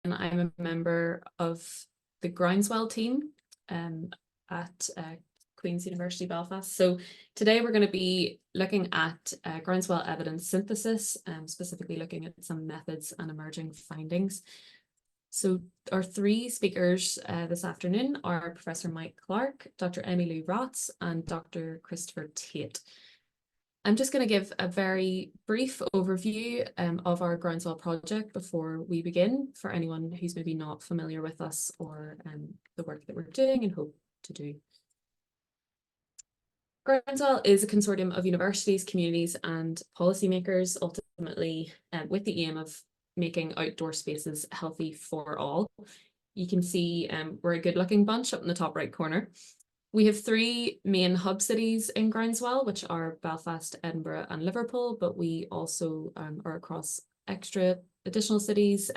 I'm a member of the GroundsWell team at Queen's University Belfast. So today we're going to be looking at GroundsWell evidence synthesis, specifically looking at some methods and emerging findings. So our three speakers this afternoon are Professor Mike Clarke, Dr Emmylou Rahtz, and Dr Christopher Tate. I'm just going to give a very brief overview of our GroundsWell project before we begin, for anyone who's maybe not familiar with us or the work that we're doing and hope to do. GroundsWell is a consortium of universities, communities and policymakers, ultimately with the aim of making outdoor spaces healthy for all. You can see we're a good looking bunch up in the top right corner. We have three main hub cities in GroundsWell, which are Belfast, Edinburgh and Liverpool, but we also are across extra additional cities,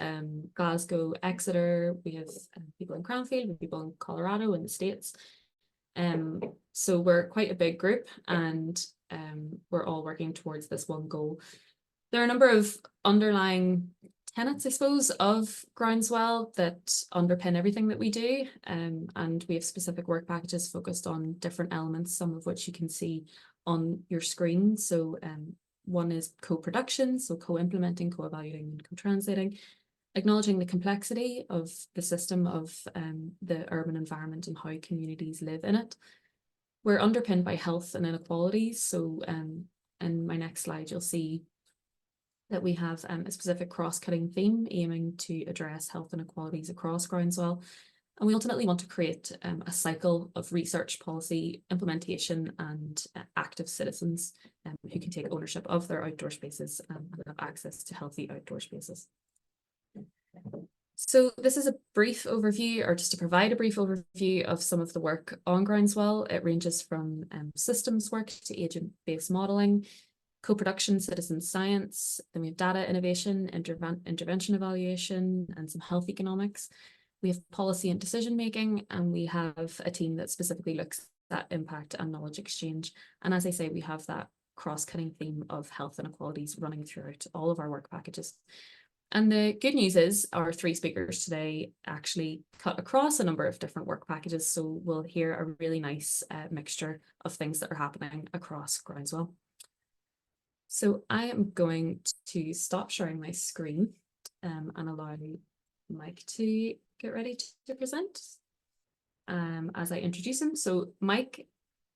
Glasgow, Exeter. We have people in Cranfield, we have people in Colorado in the States. So we're quite a big group and we're all working towards this one goal. There are a number of underlying tenets, I suppose, of GroundsWell that underpin everything that we do. And we have specific work packages focused on different elements, some of which you can see on your screen. So one is co-production, so co-implementing, co-evaluating and co-translating, acknowledging the complexity of the system of the urban environment and how communities live in it. We're underpinned by health and inequalities. So in my next slide, you'll see that we have a specific cross-cutting theme aiming to address health inequalities across GroundsWell. And we ultimately want to create a cycle of research, policy, implementation and active citizens who can take ownership of their outdoor spaces and have access to healthy outdoor spaces. So this is a brief overview, or just to provide a brief overview of some of the work on GroundsWell. It ranges from systems work to agent-based modelling, co-production, citizen science, then we have data innovation, intervention evaluation, and some health economics. We have policy and decision making, and we have a team that specifically looks at impact and knowledge exchange. And as I say, we have that cross-cutting theme of health inequalities running throughout all of our work packages. And the good news is our three speakers today actually cut across a number of different work packages. So we'll hear a really nice mixture of things that are happening across GroundsWell. So I am going to stop sharing my screen and allow Mike to get ready to present as I introduce him. So Mike,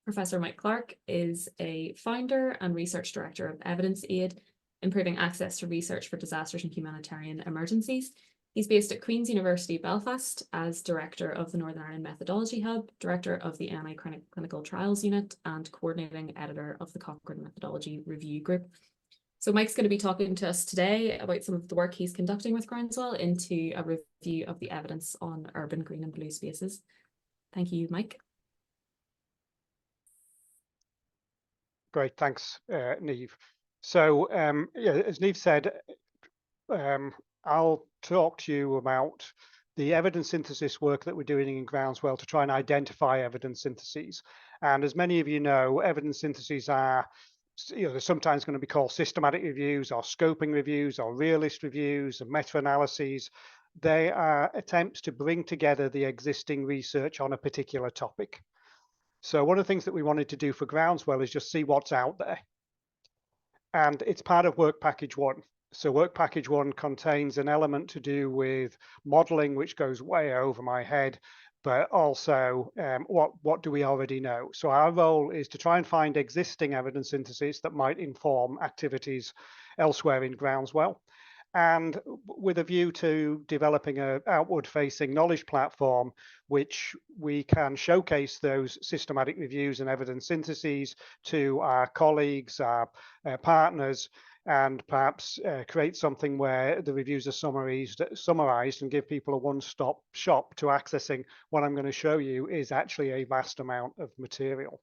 Professor Mike Clarke, is a founder and research director of Evidence Aid, improving access to research for disasters and humanitarian emergencies. He's based at Queen's University Belfast as Director of the Northern Ireland Methodology Hub, Director of the NI Clinical Trials Unit, and Coordinating Editor of the Cochrane Methodology Review Group. So Mike's going to be talking to us today about some of the work he's conducting with GroundsWell into a review of the evidence on urban green and blue spaces. Thank you, Mike. Great, thanks, Niamh. So, yeah, as Niamh said, I'll talk to you about the evidence synthesis work that we're doing in GroundsWell to try and identify evidence syntheses. And as many of you know, evidence syntheses are, they're sometimes going to be called systematic reviews or scoping reviews or realist reviews and meta-analyses. They are attempts to bring together the existing research on a particular topic. So one of the things that we wanted to do for GroundsWell is just see what's out there. And it's part of work package 1. So work package 1 contains an element to do with modeling, which goes way over my head, but also what do we already know? So our role is to try and find existing evidence synthesis that might inform activities elsewhere in GroundsWell, and with a view to developing an outward-facing knowledge platform, which we can showcase those systematic reviews and evidence syntheses to our colleagues, our partners, and perhaps create something where the reviews are summarized and give people a one-stop shop to accessing what I'm going to show you is actually a vast amount of material.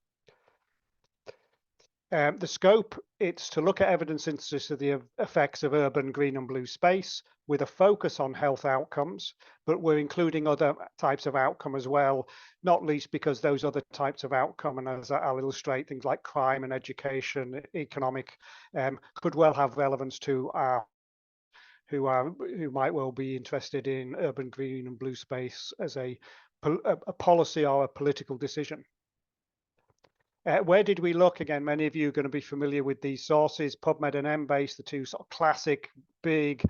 The scope, it's to look at evidence synthesis of the effects of urban green and blue space with a focus on health outcomes, but we're including other types of outcome as well, not least because those other types of outcome, and as I'll illustrate, things like crime and education, economic, could well have relevance to our who might well be interested in urban green and blue space as a policy or a political decision. Where did we look? Again, many of you are going to be familiar with these sources, PubMed and Embase, the two sort of classic big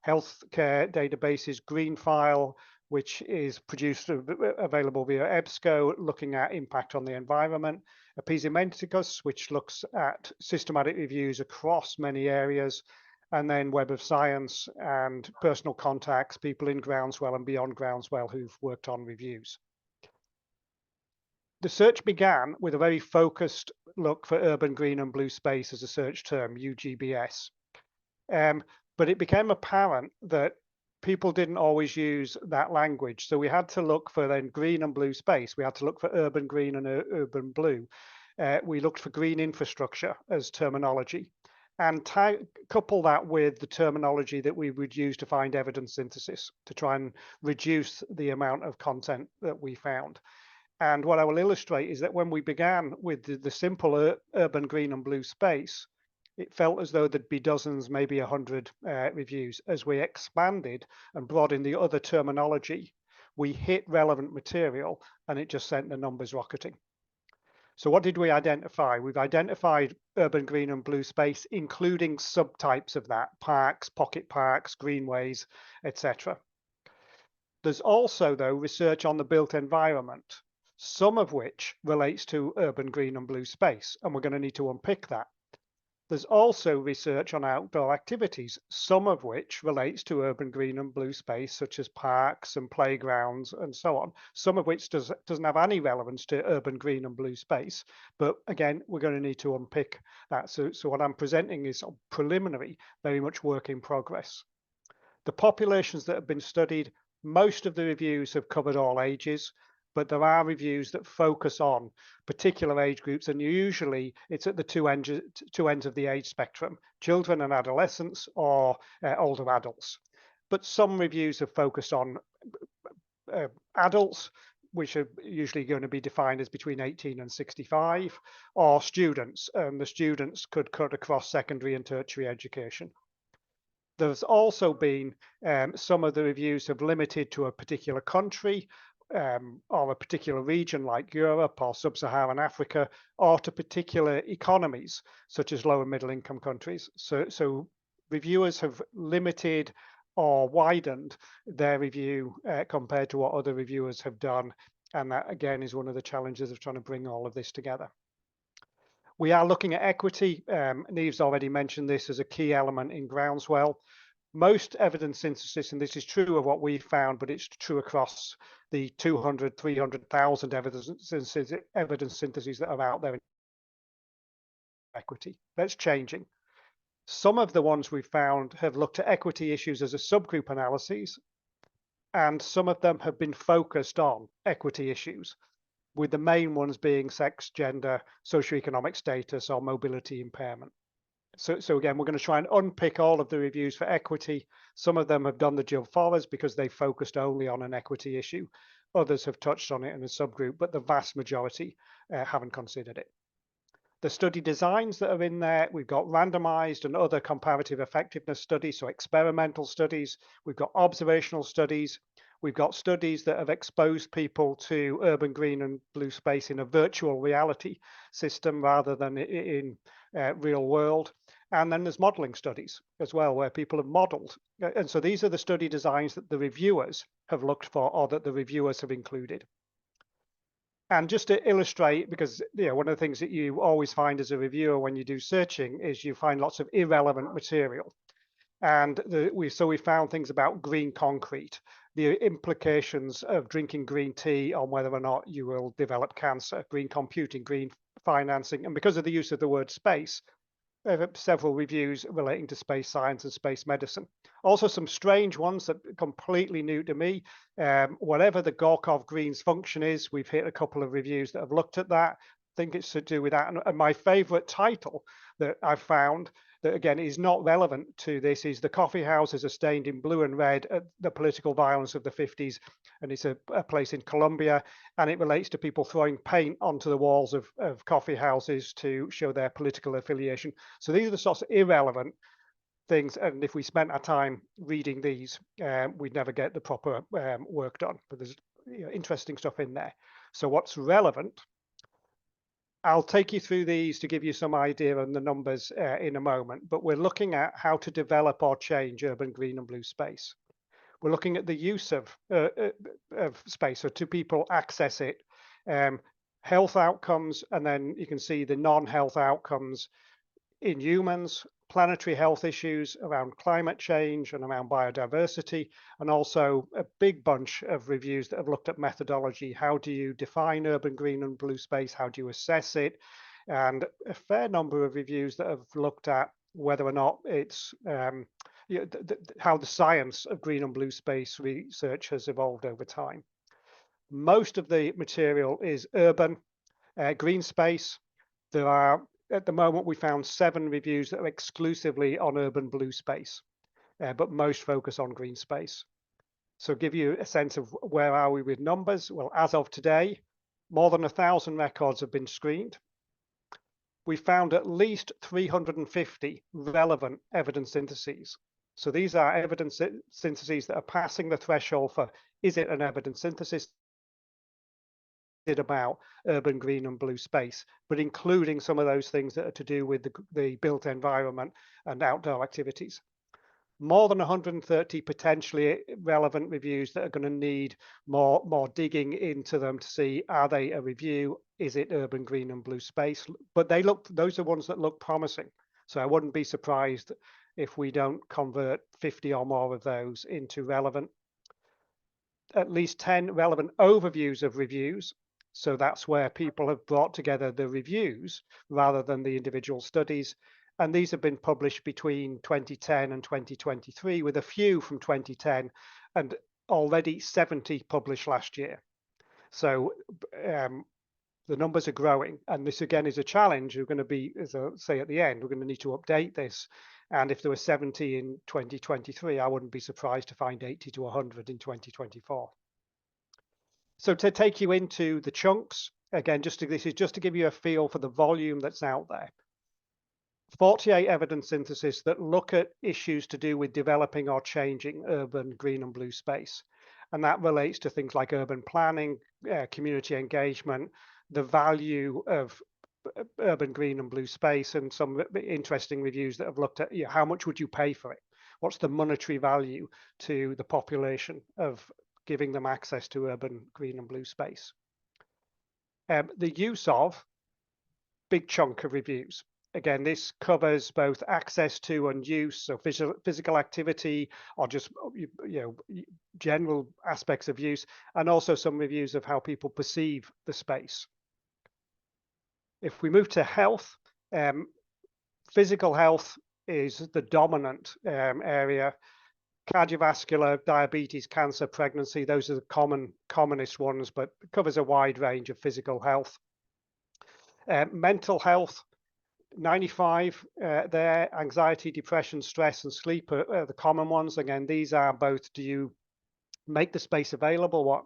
healthcare databases, GreenFile, which is produced available via EBSCO, looking at impact on the environment, Epizamenticus, which looks at systematic reviews across many areas, and then Web of Science and Personal Contacts, people in GroundsWell and beyond GroundsWell who've worked on reviews. The search began with a very focused look for urban green and blue space as a search term, UGBS. But it became apparent that people didn't always use that language. So we had to look for then green and blue space. We had to look for urban green and urban blue. We looked for green infrastructure as terminology, and couple that with the terminology that we would use to find evidence synthesis to try and reduce the amount of content that we found. And what I will illustrate is that when we began with the simple urban green and blue space, it felt as though there'd be dozens, maybe 100 reviews. As we expanded and brought in the other terminology, we hit relevant material and it just sent the numbers rocketing. So what did we identify? We've identified urban green and blue space, including subtypes of that, parks, pocket parks, greenways, etc. There's also, though, research on the built environment, some of which relates to urban green and blue space, and we're going to need to unpick that. There's also research on outdoor activities, some of which relates to urban green and blue space, such as parks and playgrounds and so on, some of which doesn't have any relevance to urban green and blue space. But again, we're going to need to unpick that. So what I'm presenting is preliminary, very much work in progress. The populations that have been studied, most of the reviews have covered all ages, but there are reviews that focus on particular age groups, and usually it's at the two ends of the age spectrum, children and adolescents or older adults. But some reviews have focused on adults, which are usually going to be defined as between 18 and 65, or students, and the students could cut across secondary and tertiary education. There's also been some of the reviews have limited to a particular country, or a particular region like Europe or Sub-Saharan Africa, or to particular economies such as low and middle income countries. So reviewers have limited or widened their review compared to what other reviewers have done. And that again is one of the challenges of trying to bring all of this together. We are looking at equity. Neve's already mentioned this as a key element in GroundsWell. Most evidence synthesis, and this is true of what we found, but it's true across the 200, 300,000 evidence syntheses that are out there in equity. That's changing. Some of the ones we've found have looked at equity issues as a subgroup analysis, and some of them have been focused on equity issues, with the main ones being sex, gender, socioeconomic status, or mobility impairment. So again, we're going to try and unpick all of the reviews for equity. Some of them have done the job for us because they focused only on an equity issue. Others have touched on it in a subgroup, but the vast majority haven't considered it. The study designs that are in there, we've got randomized and other comparative effectiveness studies, so experimental studies. We've got observational studies. We've got studies that have exposed people to urban green and blue space in a virtual reality system rather than in real world. And then there's modeling studies as well, where people have modeled. And so these are the study designs that the reviewers have looked for, or that the reviewers have included. And just to illustrate, because one of the things that you always find as a reviewer when you do searching is you find lots of irrelevant material. And we found things about green concrete, the implications of drinking green tea on whether or not you will develop cancer, green computing, green financing. And because of the use of the word space, several reviews relating to space science and space medicine. Also some strange ones that are completely new to me. Whatever the Gorkov Greens function is, we've hit a couple of reviews that have looked at that. I think it's to do with that. And my favorite title that I've found that again is not relevant to this is "The Coffee Houses Are Stained in Blue and Red at the Political Violence of the 50s. And it's a place in Colombia, and it relates to people throwing paint onto the walls of coffee houses to show their political affiliation. So these are the sorts of irrelevant things, and if we spent our time reading these, we'd never get the proper work done. But there's interesting stuff in there. So what's relevant? I'll take you through these to give you some idea on the numbers in a moment, but we're looking at how to develop or change urban green and blue space. We're looking at the use of space, so do people access it, health outcomes, and then you can see the non-health outcomes in humans, planetary health issues around climate change and around biodiversity, and also a big bunch of reviews that have looked at methodology. How do you define urban green and blue space? How do you assess it? And a fair number of reviews that have looked at whether or not it's how the science of green and blue space research has evolved over time. Most of the material is urban green space. There are, at the moment, we found 7 reviews that are exclusively on urban blue space, but most focus on green space. So give you a sense of where are we with numbers. Well, as of today, more than 1,000 records have been screened. We found at least 350 relevant evidence syntheses. So these are evidence syntheses that are passing the threshold for, is it an evidence synthesis? About urban green and blue space, but including some of those things that are to do with the built environment and outdoor activities. More than 130 potentially relevant reviews that are going to need more digging into them to see, are they a review? Is it urban green and blue space? But those are ones that look promising. So I wouldn't be surprised if we don't convert 50 or more of those into relevant. At least 10 relevant overviews of reviews. So that's where people have brought together the reviews rather than the individual studies. And these have been published between 2010 and 2023, with a few from 2010 and already 70 published last year. So the numbers are growing. And this again is a challenge. We're going to be, as I'll say at the end, we're going to need to update this. And if there were 70 in 2023, I wouldn't be surprised to find 80 to 100 in 2024. So to take you into the chunks, again, this is just to give you a feel for the volume that's out there. 48 evidence synthesis that look at issues to do with developing or changing urban green and blue space. And that relates to things like urban planning, community engagement, the value of urban green and blue space, and some interesting reviews that have looked at how much would you pay for it? What's the monetary value to the population of giving them access to urban green and blue space? The use of, big chunk of reviews. Again, this covers both access to and use, so physical activity or just general aspects of use, and also some reviews of how people perceive the space. If we move to health, physical health is the dominant area. Cardiovascular, diabetes, cancer, pregnancy, those are the commonest ones, but it covers a wide range of physical health. Mental health, 95 there. Anxiety, depression, stress, and sleep are the common ones. Again, these are both, do you make the space available? What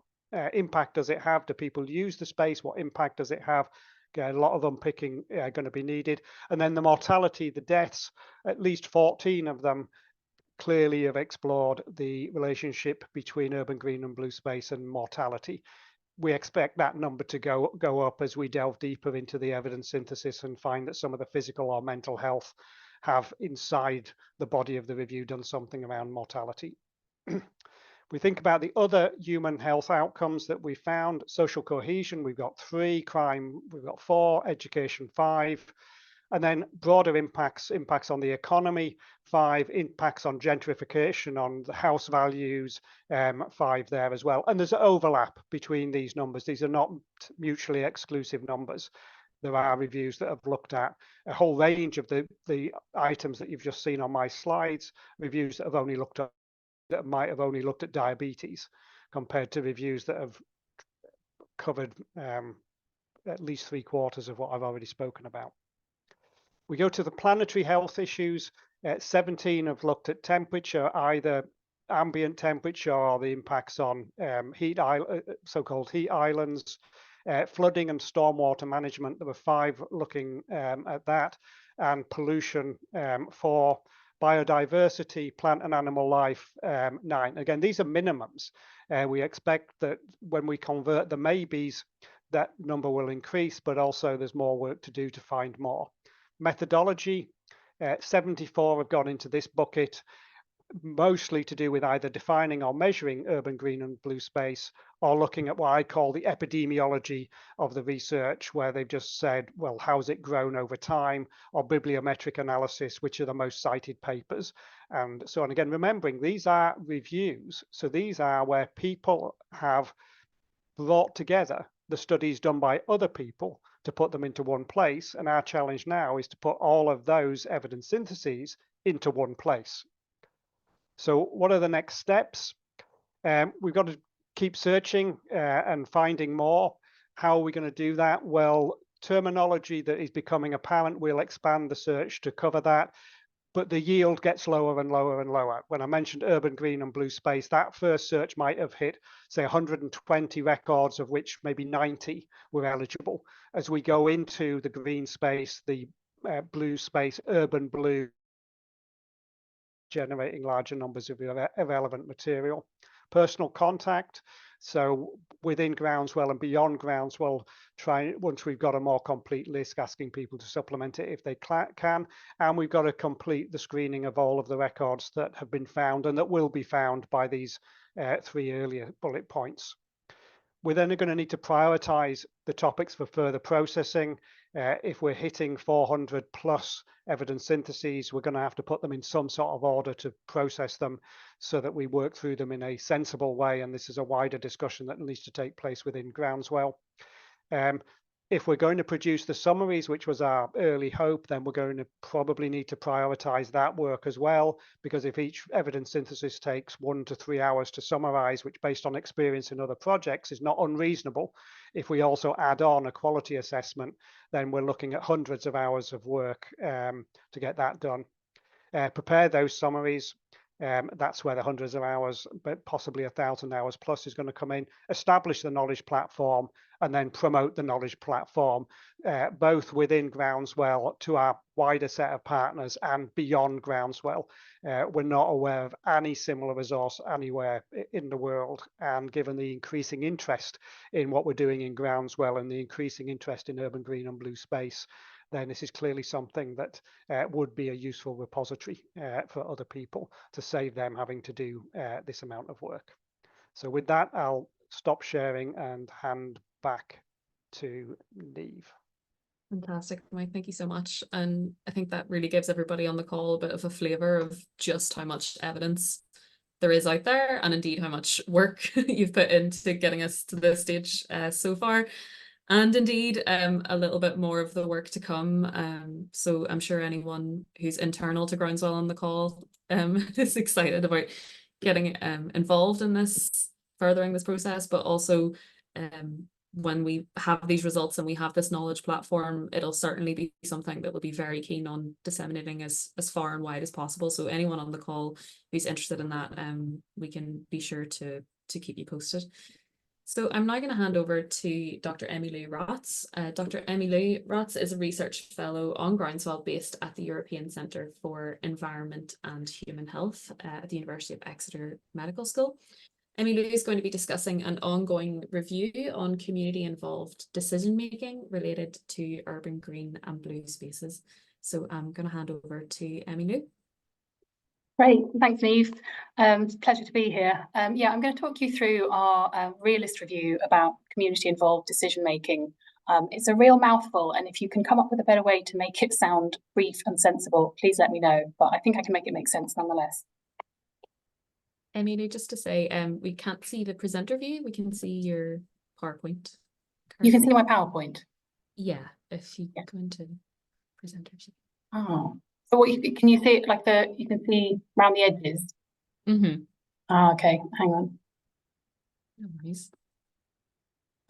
impact does it have? Do people use the space? What impact does it have? Again, a lot of unpicking going to be needed. And then the mortality, the deaths, at least 14 of them clearly have explored the relationship between urban green and blue space and mortality. We expect that number to go up as we delve deeper into the evidence synthesis and find that some of the physical or mental health have inside the body of the review done something around mortality. We think about the other human health outcomes that we found. Social cohesion, we've got 3, crime, we've got 4, education 5, and then broader impacts on the economy, 5, impacts on gentrification, on the house values, 5 there as well. And there's an overlap between these numbers. These are not mutually exclusive numbers. There are reviews that have looked at a whole range of the items that you've just seen on my slides, reviews that might have only looked at diabetes, compared to reviews that have covered at least 3/4 of what I've already spoken about. We go to the planetary health issues. 17 have looked at temperature, either ambient temperature or the impacts on so-called heat islands, flooding and stormwater management. There were 5 looking at that, and pollution, 4, biodiversity, plant and animal life, 9. Again, these are minimums. We expect that when we convert the maybes, that number will increase, but also there's more work to do to find more. Methodology, 74 have gone into this bucket, mostly to do with either defining or measuring urban green and blue space, or looking at what I call the epidemiology of the research, where they've just said, well, how's it grown over time, or bibliometric analysis, which are the most cited papers, and so on. Again, remembering these are reviews, so these are where people have brought together the studies done by other people to put them into one place, and our challenge now is to put all of those evidence syntheses into one place. So what are the next steps? We've got to keep searching and finding more. How are we going to do that? Well, terminology that is becoming apparent, we'll expand the search to cover that, but the yield gets lower and lower and lower. When I mentioned urban green and blue space, that first search might have hit, say, 120 records, of which maybe 90 were eligible. As we go into the green space, the blue space, urban blue, generating larger numbers of irrelevant material. Personal contact, so within GroundsWell and beyond GroundsWell, once we've got a more complete list, asking people to supplement it if they can, and we've got to complete the screening of all of the records that have been found and that will be found by these 3 earlier bullet points. We're then going to need to prioritize the topics for further processing. If we're hitting 400 plus evidence syntheses, we're going to have to put them in some sort of order to process them so that we work through them in a sensible way. And this is a wider discussion that needs to take place within GroundsWell. If we're going to produce the summaries, which was our early hope, then we're going to probably need to prioritize that work as well, because if each evidence synthesis takes 1 to 3 hours to summarize, which based on experience in other projects is not unreasonable, if we also add on a quality assessment, then we're looking at hundreds of hours of work to get that done. Prepare those summaries. That's where the hundreds of hours, but possibly 1,000 hours plus is going to come in. Establish the knowledge platform and then promote the knowledge platform, both within GroundsWell to our wider set of partners and beyond GroundsWell. We're not aware of any similar resource anywhere in the world. And given the increasing interest in what we're doing in GroundsWell and the increasing interest in urban green and blue space, then this is clearly something that would be a useful repository for other people to save them having to do this amount of work. So with that, I'll stop sharing and hand back to Neve. Fantastic, Mike. Thank you so much. And I think that really gives everybody on the call a bit of a flavour of just how much evidence there is out there, and indeed how much work you've put into getting us to this stage so far. And indeed, a little bit more of the work to come. So I'm sure anyone who's internal to GroundsWell on the call is excited about getting involved in this, furthering this process, but also when we have these results and we have this knowledge platform, it'll certainly be something that we'll be very keen on disseminating as far and wide as possible. So anyone on the call who's interested in that, we can be sure to keep you posted. So I'm now going to hand over to Dr. Emmylou Rahtz. Dr. Emmylou Rahtz is a research fellow on GroundsWell based at the European Centre for Environment and Human Health at the University of Exeter Medical School. Emmylou is going to be discussing an ongoing review on community-involved decision-making related to urban green and blue spaces. So I'm going to hand over to Emmylou. Great, thanks Neve. It's a pleasure to be here. Yeah, I'm going to talk you through our realist review about community-involved decision-making. It's a real mouthful, and if you can come up with a better way to make it sound brief and sensible, please let me know, but I think I can make it make sense nonetheless. Emmylou, just to say, we can't see the presenter view, we can see your PowerPoint. You can see my PowerPoint? Yeah, if you go into presenter view. Oh. So what can you see, like you can see around the edges? Mm-hmm. Oh, okay, hang on. No worries.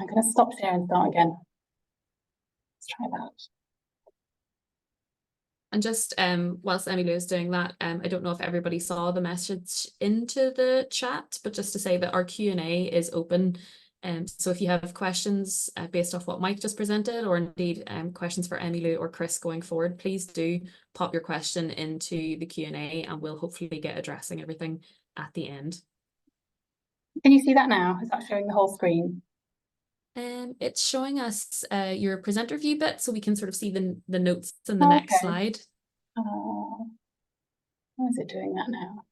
I'm going to stop share and start again. Let's try that. And just whilst Emmylou is doing that, I don't know if everybody saw the message into the chat, but just to say that our Q&A is open So if you have questions based off what Mike just presented, or indeed questions for Emmylou or Chris going forward, please do pop your question into the Q&A and we'll hopefully get addressing everything at the end. Can you see that now? Is that showing the whole screen? It's showing us your presenter view bit, so we can sort of see the notes in the next slide. Why is it doing that now?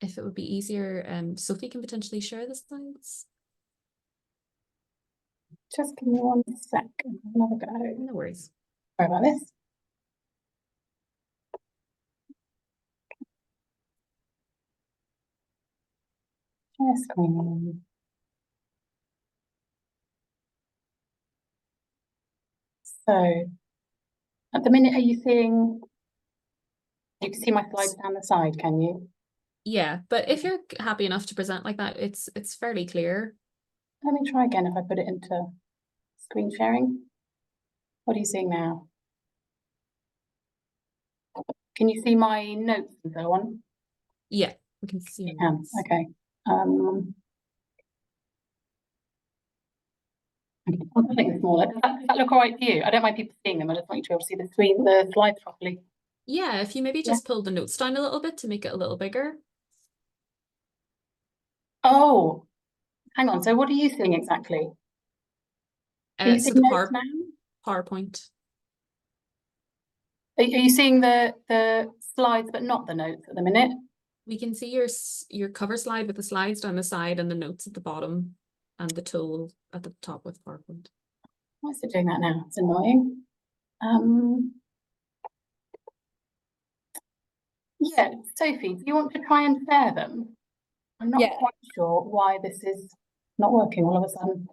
If it would be easier, Sophie can potentially share the slides. Just give me 1 second. Another go. No worries. Sorry about this. Share screen. So, at the minute, are you seeing? You can see my slides down the side, can you? Yeah, but if you're happy enough to present like that, it's fairly clear. Let me try again if I put it into screen sharing. What are you seeing now? Can you see my notes and so on? Yeah, we can see. You can. Okay. I'll make it smaller. Does that look all right to you? I don't mind people seeing them. I just want you to be able to see the screen, the slides properly. Yeah, if you maybe just pull the notes down a little bit to make it a little bigger. Oh, hang on. So what are you seeing exactly? Are you So seeing the notes now? PowerPoint. Are you seeing the slides but not the notes at the minute? We can see your cover slide with the slides down the side and the notes at the bottom and the tool at the top with PowerPoint. Why is it doing that now? It's annoying. Yeah, Sophie, do you want to try and share them? I'm not quite sure why this is not working all of a sudden.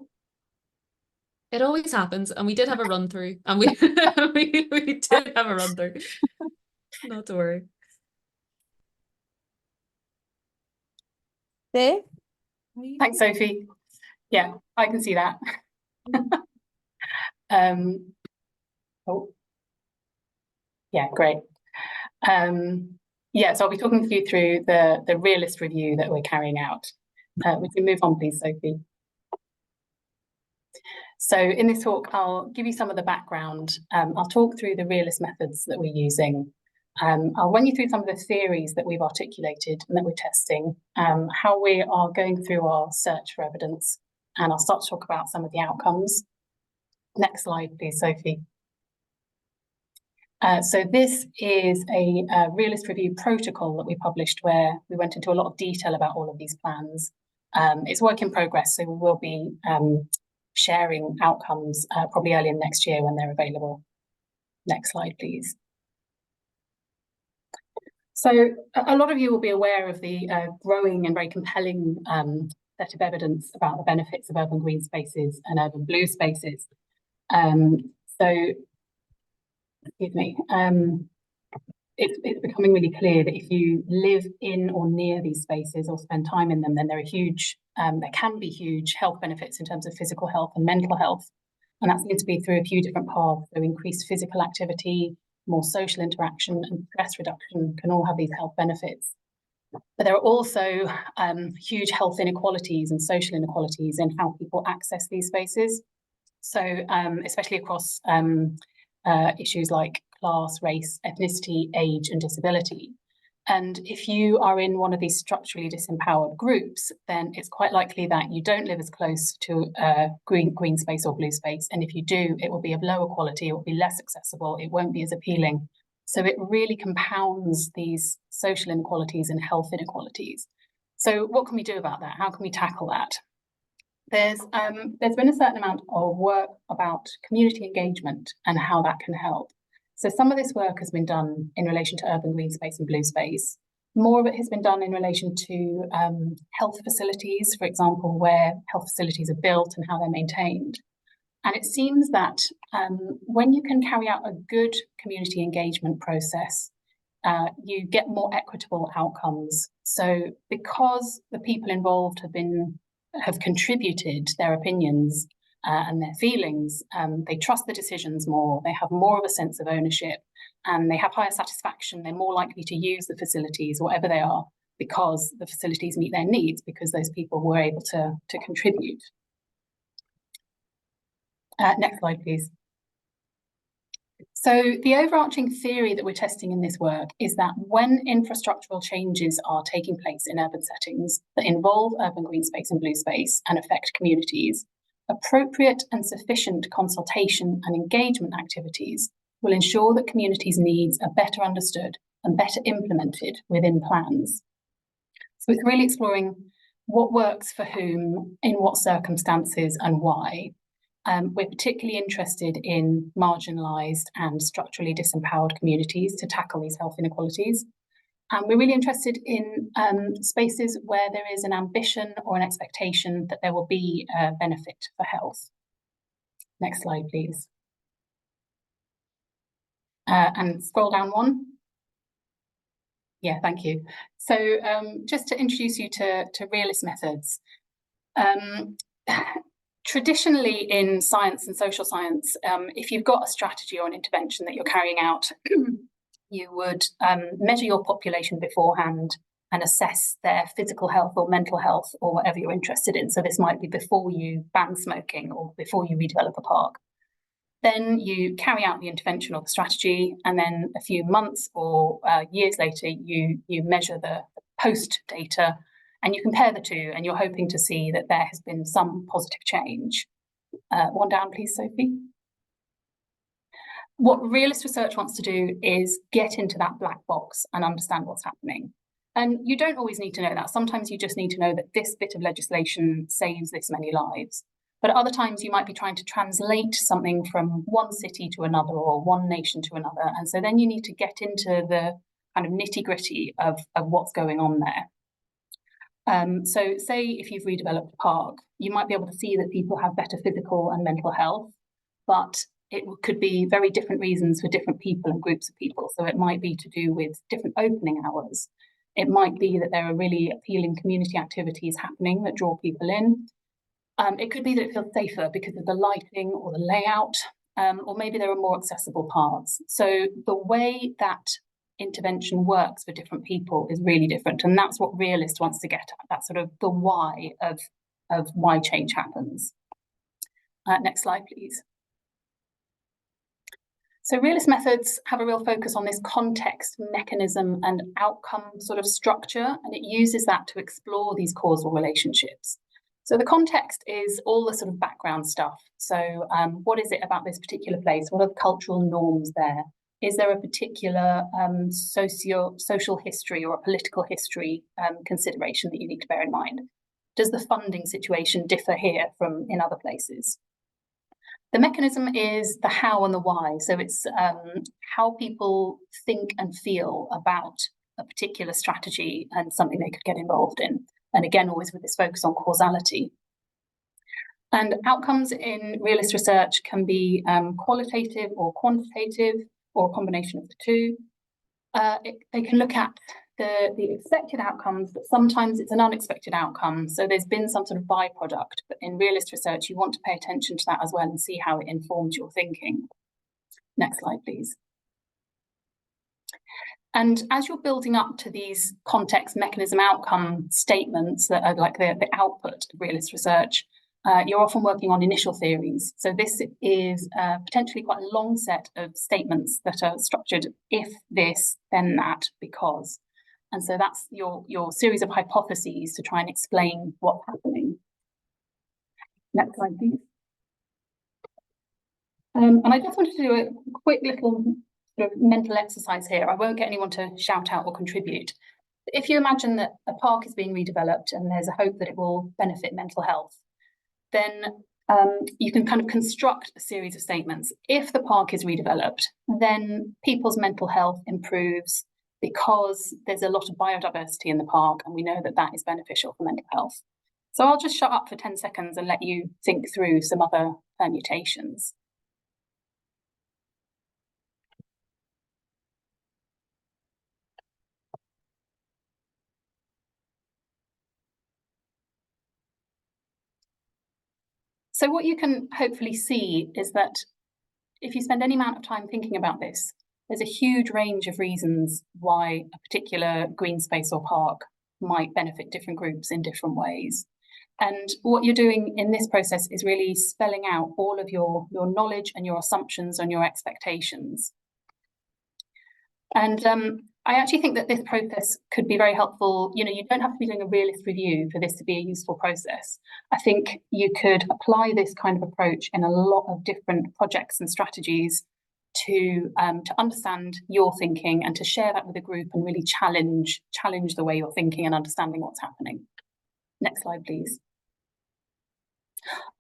It always happens, and we did have a run through, and we we did have a run through. Not to worry. There. Thanks, Sophie. Yeah, I can see that. Oh, yeah, great. Yeah, so I'll be talking you through the realist review that we're carrying out. We can move on, please, Sophie. So in this talk, I'll give you some of the background. I'll talk through the realist methods that we're using. I'll run you through some of the theories that we've articulated and that we're testing, how we are going through our search for evidence, and I'll start to talk about some of the outcomes. Next slide, please, Sophie. So this is a realist review protocol that we published where we went into a lot of detail about all of these plans. It's work in progress, so we will be sharing outcomes probably early in next year when they're available. Next slide, please. So a lot of you will be aware of the growing and very compelling set of evidence about the benefits of urban green spaces and urban blue spaces. Excuse me, it's becoming really clear that if you live in or near these spaces or spend time in them, then there can be huge health benefits in terms of physical health and mental health. And that's going to be through a few different paths. So increased physical activity, more social interaction, and stress reduction can all have these health benefits. But there are also huge health inequalities and social inequalities in how people access these spaces. So especially across issues like class, race, ethnicity, age, and disability. And if you are in one of these structurally disempowered groups, then it's quite likely that you don't live as close to a green space or blue space. And if you do, it will be of lower quality, it will be less accessible, it won't be as appealing. So it really compounds these social inequalities and health inequalities. So what can we do about that? How can we tackle that? There's been a certain amount of work about community engagement and how that can help. So some of this work has been done in relation to urban green space and blue space. More of it has been done in relation to health facilities, for example, where health facilities are built and how they're maintained. And it seems that when you can carry out a good community engagement process, you get more equitable outcomes. So because the people involved have contributed their opinions, and their feelings. They trust the decisions more, they have more of a sense of ownership, and they have higher satisfaction. They're more likely to use the facilities, whatever they are, because the facilities meet their needs, because those people were able to contribute. Next slide, please. So the overarching theory that we're testing in this work is that when infrastructural changes are taking place in urban settings that involve urban green space and blue space and affect communities, appropriate and sufficient consultation and engagement activities will ensure that communities' needs are better understood and better implemented within plans. So it's really exploring what works for whom, in what circumstances, and why. We're particularly interested in marginalised and structurally disempowered communities to tackle these health inequalities. And we're really interested in spaces where there is an ambition or an expectation that there will be a benefit for health. Next slide, please. And scroll down one. Yeah, thank you. So just to introduce you to realist methods. Traditionally in science and social science, if you've got a strategy or an intervention that you're carrying out, you would measure your population beforehand and assess their physical health or mental health or whatever you're interested in. So this might be before you ban smoking or before you redevelop a park. Then you carry out the intervention or the strategy, and then a few months or years later, you measure the post data and you compare the two, and you're hoping to see that there has been some positive change. One down, please, Sophie. What realist research wants to do is get into that black box and understand what's happening. And you don't always need to know that. Sometimes you just need to know that this bit of legislation saves this many lives. But at other times you might be trying to translate something from one city to another or one nation to another. And so then you need to get into the kind of nitty-gritty of what's going on there. So say if you've redeveloped a park, you might be able to see that people have better physical and mental health, but it could be very different reasons for different people and groups of people. So it might be to do with different opening hours. It might be that there are really appealing community activities happening that draw people in. It could be that it feels safer because of the lighting or the layout, or maybe there are more accessible paths. So the way that intervention works for different people is really different, and that's what realist wants to get at. That's sort of the why of why change happens. Next slide, please. So realist methods have a real focus on this context, mechanism, and outcome sort of structure, and it uses that to explore these causal relationships. So the context is all the sort of background stuff. So what is it about this particular place? What are the cultural norms there? Is there a particular social history or a political history consideration that you need to bear in mind? Does the funding situation differ here from in other places? The mechanism is the how and the why. So it's how people think and feel about a particular strategy and something they could get involved in. And again, always with this focus on causality. And outcomes in realist research can be qualitative or quantitative, or a combination of the two. They can look at the expected outcomes, but sometimes it's an unexpected outcome. So there's been some sort of byproduct, but in realist research, you want to pay attention to that as well and see how it informs your thinking. Next slide, please. And as you're building up to these context, mechanism, outcome statements that are like the output of realist research, you're often working on initial theories. So this is potentially quite a long set of statements that are structured if this, then that, because. And so that's your series of hypotheses to try and explain what's happening. Next slide, please. And I just wanted to do a quick little sort of mental exercise here. I won't get anyone to shout out or contribute. If you imagine that a park is being redeveloped and there's a hope that it will benefit mental health, then you can kind of construct a series of statements. If the park is redeveloped, then people's mental health improves because there's a lot of biodiversity in the park, and we know that that is beneficial for mental health. So I'll just shut up for 10 seconds and let you think through some other permutations. So what you can hopefully see is that if you spend any amount of time thinking about this, there's a huge range of reasons why a particular green space or park might benefit different groups in different ways. And what you're doing in this process is really spelling out all of your knowledge and your assumptions and your expectations. And I actually think that this process could be very helpful. You know, you don't have to be doing a realist review for this to be a useful process. I think you could apply this kind of approach in a lot of different projects and strategies to understand your thinking and to share that with a group and really challenge the way you're thinking and understanding what's happening. Next slide, please.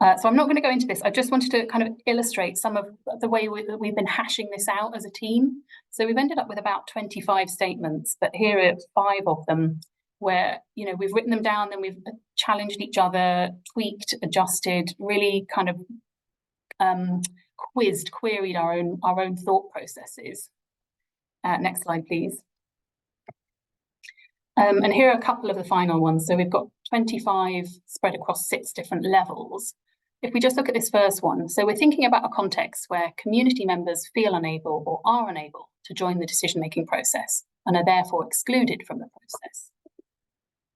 So I'm not going to go into this. I just wanted to kind of illustrate some of the way we've been hashing this out as a team. So we've ended up with about 25 statements, but here are 5 of them where, you know, we've written them down, then we've challenged each other, tweaked, adjusted, really kind of queried our own thought processes. Next slide, please. And here are a couple of the final ones. So we've got 25 spread across 6 different levels. If we just look at this first one, so we're thinking about a context where community members feel unable or are unable to join the decision-making process and are therefore excluded from the process.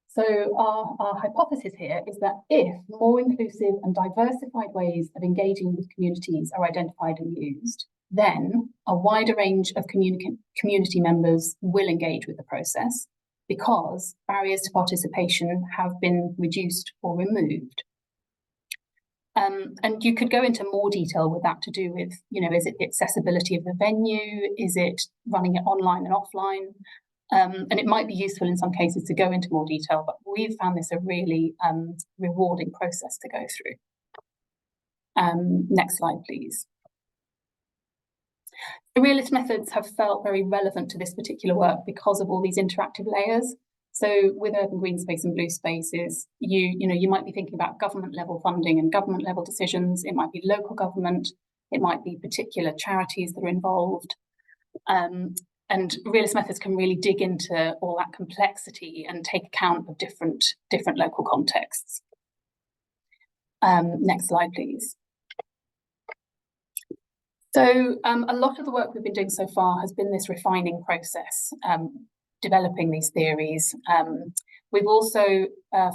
So our hypothesis here is that if more inclusive and diversified ways of engaging with communities are identified and used, then a wider range of community members will engage with the process, because barriers to participation have been reduced or removed. And you could go into more detail with that to do with, you know, is it the accessibility of the venue? Is it running it online and offline? And it might be useful in some cases to go into more detail, but we've found this a really rewarding process to go through. Next slide, please. The realist methods have felt very relevant to this particular work because of all these interactive layers. So with urban green space and blue spaces, you might be thinking about government level funding and government level decisions. It might be local government. It might be particular charities that are involved. And realist methods can really dig into all that complexity and take account of different local contexts. Next slide, please. So a lot of the work we've been doing so far has been this refining process, developing these theories. We've also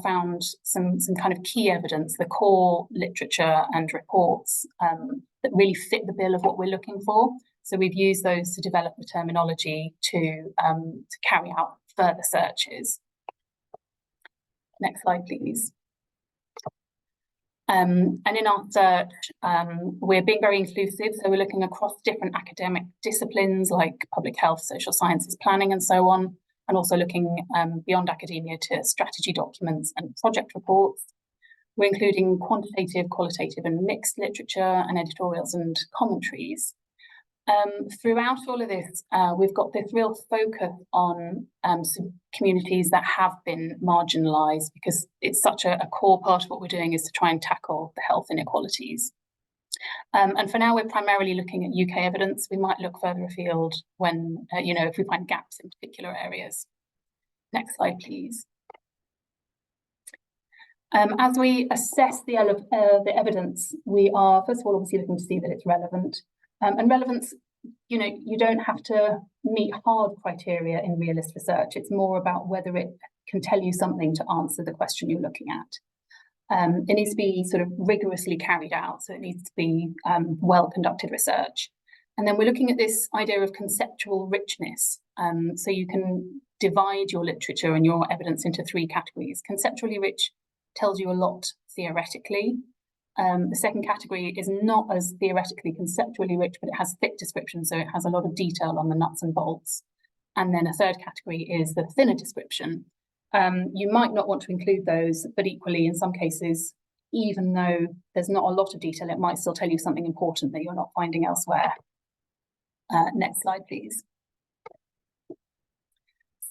found some kind of key evidence, the core literature and reports that really fit the bill of what we're looking for. So we've used those to develop the terminology to carry out further searches. Next slide, please. And in our search, we're being very inclusive. So we're looking across different academic disciplines like public health, social sciences, planning, and so on, and also looking beyond academia to strategy documents and project reports. We're including quantitative, qualitative, and mixed literature and editorials and commentaries. Throughout all of this, we've got this real focus on communities that have been marginalised, because it's such a core part of what we're doing is to try and tackle the health inequalities. And for now, we're primarily looking at UK evidence. We might look further afield when, if we find gaps in particular areas. Next slide, please. As we assess the evidence, we are, first of all, obviously looking to see that it's relevant. And relevance, you don't have to meet hard criteria in realist research. It's more about whether it can tell you something to answer the question you're looking at. It needs to be sort of rigorously carried out, so it needs to be well-conducted research. And then we're looking at this idea of conceptual richness. So you can divide your literature and your evidence into 3 categories. Conceptually rich tells you a lot theoretically. The second category is not as theoretically conceptually rich, but it has thick description, so it has a lot of detail on the nuts and bolts. And then a third category is the thinner description. You might not want to include those, but equally, in some cases, even though there's not a lot of detail, it might still tell you something important that you're not finding elsewhere. Next slide, please.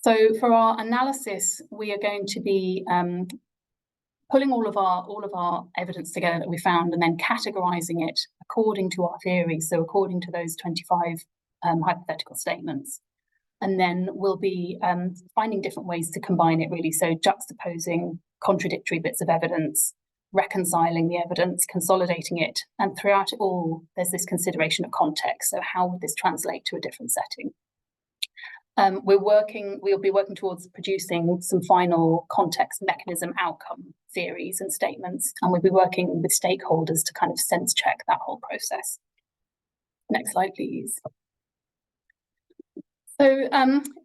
So for our analysis, we are going to be pulling all of our evidence together that we found and then categorizing it according to our theory, so according to those 25 hypothetical statements. And then we'll be finding different ways to combine it, really, so juxtaposing contradictory bits of evidence, reconciling the evidence, consolidating it, and throughout it all, there's this consideration of context. So how would this translate to a different setting? We'll be working towards producing some final context mechanism outcome theories and statements, and we'll be working with stakeholders to kind of sense check that whole process. Next slide, please. So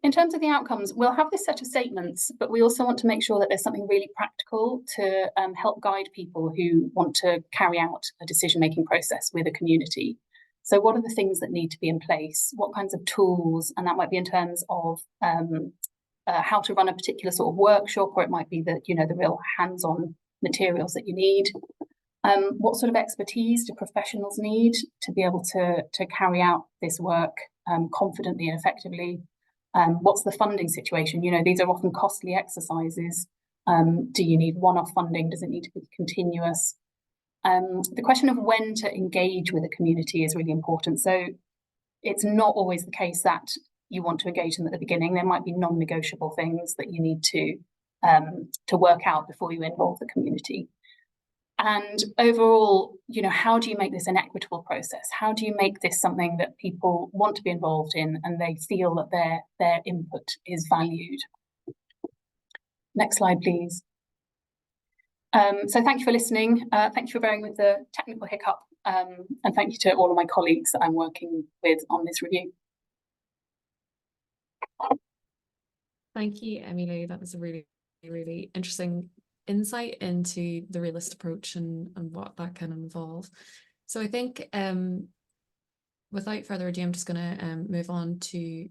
in terms of the outcomes, we'll have this set of statements, but we also want to make sure that there's something really practical to help guide people who want to carry out a decision-making process with a community. So what are the things that need to be in place? What kinds of tools? And that might be in terms of how to run a particular sort of workshop, or it might be that, the real hands-on materials that you need. What sort of expertise do professionals need to be able to carry out this work confidently and effectively? What's the funding situation? These are often costly exercises. Do you need one-off funding? Does it need to be continuous? The question of when to engage with a community is really important. So it's not always the case that you want to engage them at the beginning. There might be non-negotiable things that you need to work out before you involve the community. And overall, how do you make this an equitable process? How do you make this something that people want to be involved in and they feel that their input is valued? Next slide, please. So thank you for listening. Thank you for bearing with the technical hiccup. And thank you to all of my colleagues that I'm working with on this review. Thank you, Emmylou. That was a really, really interesting insight into the realist approach and what that can involve. So I think without further ado, I'm just going to move on to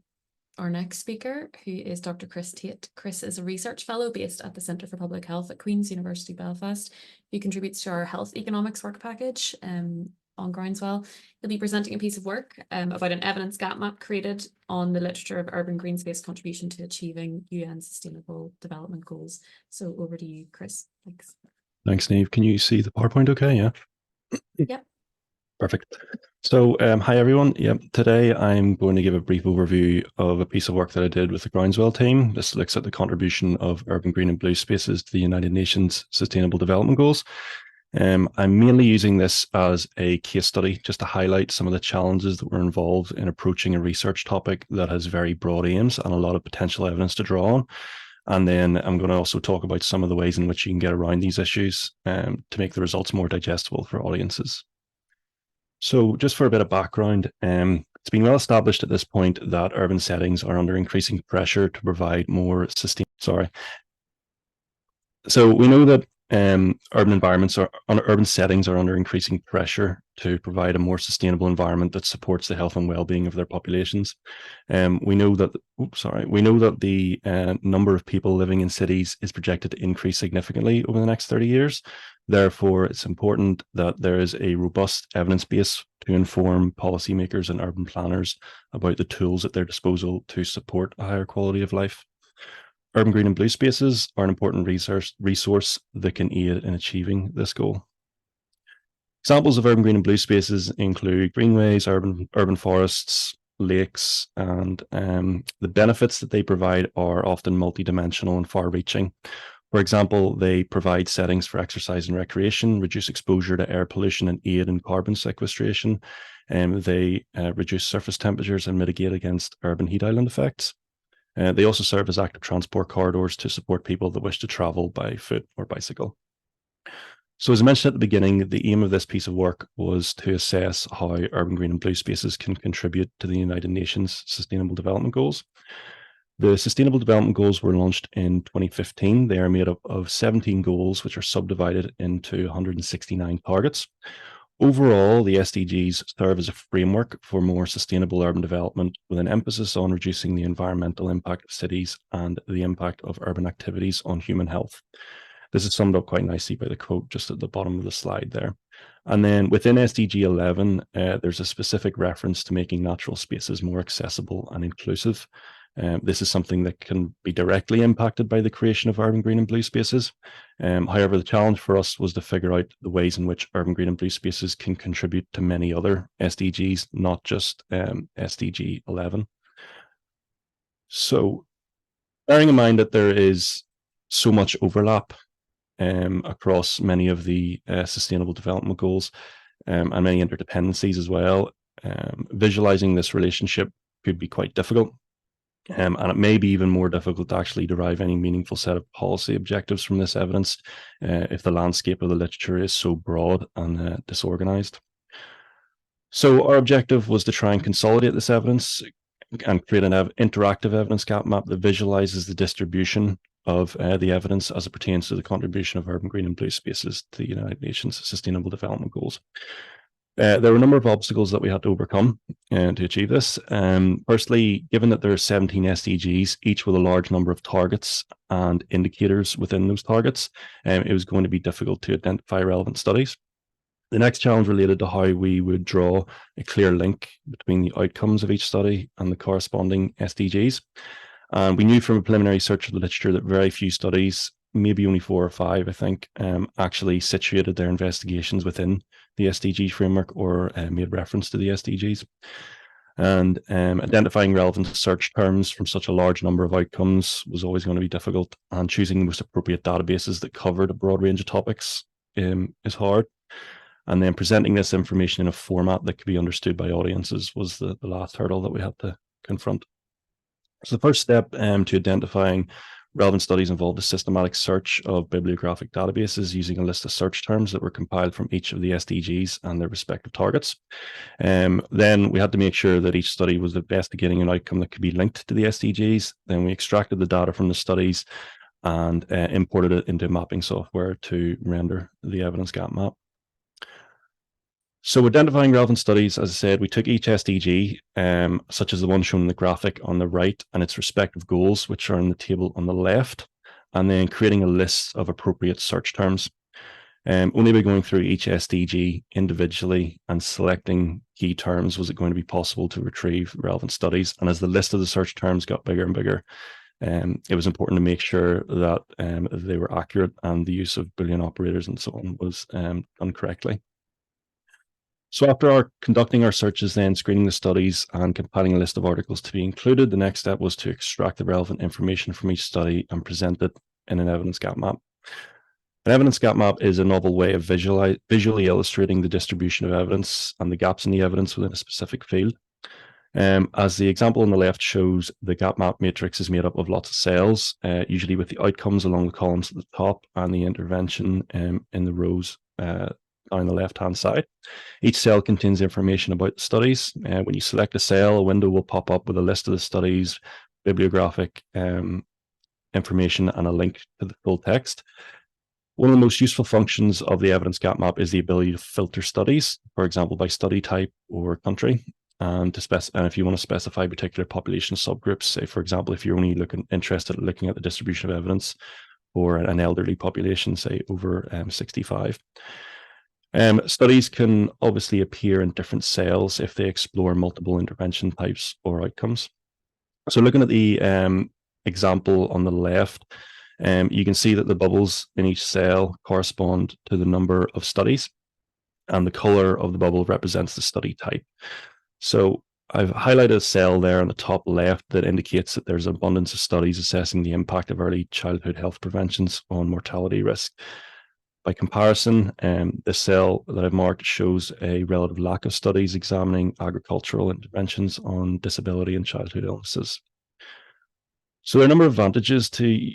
our next speaker, who is Dr. Chris Tate. Chris is a research fellow based at the Centre for Public Health at Queen's University Belfast, who contributes to our health economics work package on GroundsWell. He'll be presenting a piece of work about an evidence gap map created on the literature of urban green space contribution to achieving UN Sustainable Development Goals. So over to you, Chris. Thanks. Thanks, Niamh. Can you see the PowerPoint okay? Yeah. Yep. Perfect. So hi, everyone. Yep. Today, I'm going to give a brief overview of a piece of work that I did with the GroundsWell team. This looks at the contribution of urban green and blue spaces to the United Nations Sustainable Development Goals. I'm mainly using this as a case study just to highlight some of the challenges that were involved in approaching a research topic that has very broad aims and a lot of potential evidence to draw on. And then I'm going to also talk about some of the ways in which you can get around these issues to make the results more digestible for audiences. So just for a bit of background, it's been well established at this point that urban settings are under increasing pressure to provide more sustainable. So we know that urban settings are under increasing pressure to provide a more sustainable environment that supports the health and well-being of their populations. We know that the number of people living in cities is projected to increase significantly over the next 30 years. Therefore, it's important that there is a robust evidence base to inform policymakers and urban planners about the tools at their disposal to support a higher quality of life. Urban green and blue spaces are an important resource that can aid in achieving this goal. Examples of urban green and blue spaces include greenways, urban forests, lakes, and the benefits that they provide are often multidimensional and far-reaching. For example, they provide settings for exercise and recreation, reduce exposure to air pollution, and aid in carbon sequestration. They reduce surface temperatures and mitigate against urban heat island effects. They also serve as active transport corridors to support people that wish to travel by foot or bicycle. So as I mentioned at the beginning, the aim of this piece of work was to assess how urban green and blue spaces can contribute to the United Nations Sustainable Development Goals. The Sustainable Development Goals were launched in 2015. They are made up of 17 goals, which are subdivided into 169 targets. Overall, the SDGs serve as a framework for more sustainable urban development with an emphasis on reducing the environmental impact of cities and the impact of urban activities on human health. This is summed up quite nicely by the quote just at the bottom of the slide there. And then within SDG 11, there's a specific reference to making natural spaces more accessible and inclusive. This is something that can be directly impacted by the creation of urban green and blue spaces. However, the challenge for us was to figure out the ways in which urban green and blue spaces can contribute to many other SDGs, not just SDG 11. So bearing in mind that there is so much overlap across many of the Sustainable Development Goals and many interdependencies as well. Visualizing this relationship could be quite difficult. And it may be even more difficult to actually derive any meaningful set of policy objectives from this evidence if the landscape of the literature is so broad and disorganized. So our objective was to try and consolidate this evidence and create an interactive evidence gap map that visualizes the distribution of the evidence as it pertains to the contribution of urban green and blue spaces to the United Nations Sustainable Development Goals. There were a number of obstacles that we had to overcome to achieve this. Firstly, given that there are 17 SDGs, each with a large number of targets and indicators within those targets, it was going to be difficult to identify relevant studies. The next challenge related to how we would draw a clear link between the outcomes of each study and the corresponding SDGs. And we knew from a preliminary search of the literature that very few studies, maybe only 4 or 5, I think, actually situated their investigations within the SDG framework or made reference to the SDGs. And identifying relevant search terms from such a large number of outcomes was always going to be difficult, and choosing the most appropriate databases that covered a broad range of topics is hard. And then presenting this information in a format that could be understood by audiences was the last hurdle that we had to confront. So the first step to identifying relevant studies involved a systematic search of bibliographic databases using a list of search terms that were compiled from each of the SDGs and their respective targets. Then we had to make sure that each study was investigating an outcome that could be linked to the SDGs. Then we extracted the data from the studies and imported it into mapping software to render the evidence gap map. So identifying relevant studies, as I said, we took each SDG, such as the one shown in the graphic on the right, and its respective goals, which are in the table on the left, and then creating a list of appropriate search terms. Only by going through each SDG individually and selecting key terms was it going to be possible to retrieve relevant studies. And as the list of the search terms got bigger and bigger, it was important to make sure that they were accurate and the use of Boolean operators and so on was done correctly. So after conducting our searches, then screening the studies and compiling a list of articles to be included, the next step was to extract the relevant information from each study and present it in an evidence gap map. An evidence gap map is a novel way of visually illustrating the distribution of evidence and the gaps in the evidence within a specific field. As the example on the left shows, the gap map matrix is made up of lots of cells, usually with the outcomes along the columns at the top and the intervention in the rows down the left-hand side. Each cell contains information about the studies. When you select a cell, a window will pop up with a list of the studies, bibliographic information, and a link to the full text. One of the most useful functions of the evidence gap map is the ability to filter studies, for example, by study type or country. And if you want to specify particular population subgroups, say, for example, if you're only interested in looking at the distribution of evidence for an elderly population, say over 65. Studies can obviously appear in different cells if they explore multiple intervention types or outcomes. So looking at the example on the left, you can see that the bubbles in each cell correspond to the number of studies, and the color of the bubble represents the study type. So I've highlighted a cell there on the top left that indicates that there's an abundance of studies assessing the impact of early childhood health preventions on mortality risk. By comparison, the cell that I've marked shows a relative lack of studies examining agricultural interventions on disability and childhood illnesses. So there are a number of advantages to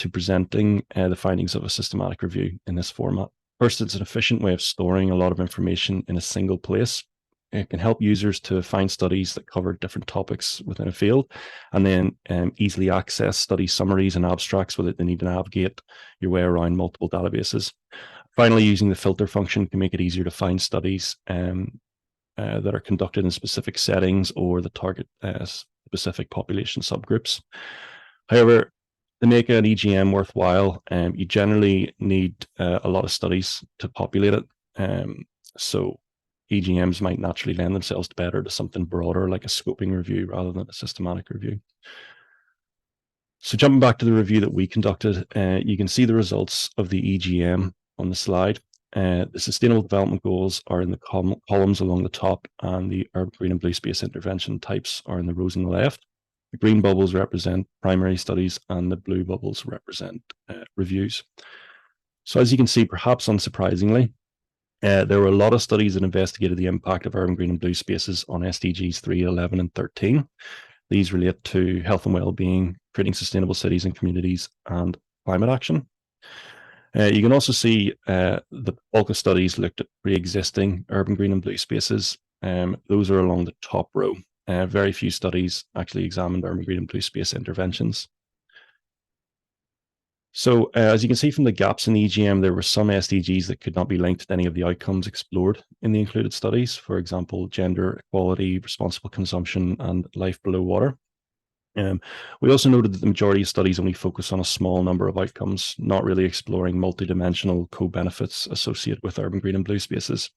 presenting the findings of a systematic review in this format. First, it's an efficient way of storing a lot of information in a single place. It can help users to find studies that cover different topics within a field, and then easily access study summaries and abstracts without the need to navigate your way around multiple databases. Finally, using the filter function can make it easier to find studies that are conducted in specific settings or that target specific population subgroups. However, to make an EGM worthwhile, you generally need a lot of studies to populate it. So EGMs might naturally lend themselves better to something broader like a scoping review rather than a systematic review. So jumping back to the review that we conducted, you can see the results of the EGM on the slide. The Sustainable Development Goals are in the columns along the top, and the urban green and blue space intervention types are in the rows on the left. The green bubbles represent primary studies and the blue bubbles represent reviews. So as you can see, perhaps unsurprisingly, there were a lot of studies that investigated the impact of urban green and blue spaces on SDGs 3, 11 and 13. These relate to health and well-being, creating sustainable cities and communities, and climate action. You can also see the bulk of studies looked at pre-existing urban green and blue spaces. Those are along the top row. Very few studies actually examined urban green and blue space interventions. So as you can see from the gaps in the EGM, there were some SDGs that could not be linked to any of the outcomes explored in the included studies. For example, gender equality, responsible consumption, and life below water. We also noted that the majority of studies only focus on a small number of outcomes, not really exploring multidimensional co-benefits associated with urban green and blue spaces.